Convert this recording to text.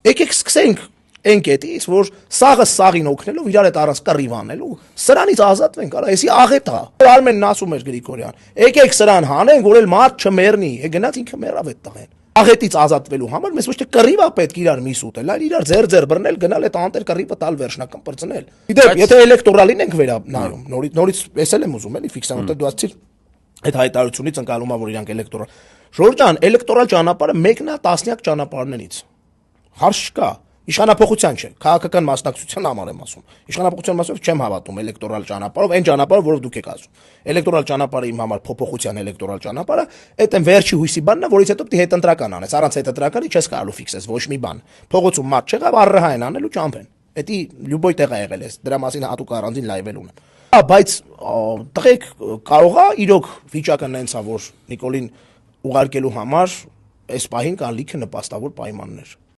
Եկեք սկսենք այն կետից, որ սաղը սաղին օգնելով իրար հետ առանց կռիվ անելու, սրանից ազատվենք, արա, էսի աղետ է։ Արմենն ասում էր Գրիգորյան, եկեք սրան հանենք, որ էլ մարդ չմեռնի, գնաց ինքը մեռավ այդ տղեն։ Աղետից ազատվելու համար մեզ ոչ թե կռիվ է պետք իրար միս ուտել, այլ իրար ձեր բռնել, գնալ այդ անտեր կռիվը տալ վերջնական բրծնել։ Իդեպ, եթե էլեկտորալին ենք վերանայում, նորից էսել եմ ուզում էլի ֆիքսան, որտեղ դու ասացիր այդ հայտարարությունից ընկալում է, որ իրանք էլեկտորալ։ Ժորժ ջան, էլեկտորալ ճանապարհը մեկն է տասնյակ ճանապարհներից։ Հարց չկա։ Իշխանապողության չէ, քաղաքական մասնակցության համար եմ ասում։ Իշխանապողության մասով չեմ հավատում էլեկտորալ ճանապարհով, այն ճանապարհով, որով դուք եք ասում։ Էլեկտորալ ճանապարհը իմ համար փոփոխության էլեկտորալ ճանապարհը, այդ այն վերջի հույսի բանն է, որից հետո պիտի հետընտրական անես։ Առանց հետընտրականի չես կարողու ֆիքսես ոչ մի բան։ Փողոցում մարդ չեղավ, առհայն անելու ճամփեն։ Էդի լյուբոյ տեղ է եղել էս, դրա մասին հատուկ առանձին լայվել ունեմ։ Բայց տղեկ կարողա իրոք վիճակը նենց է, որ Նիկոլին ուղարկելու համար այս պահին կան լիքը նպաստավոր պայմաններ։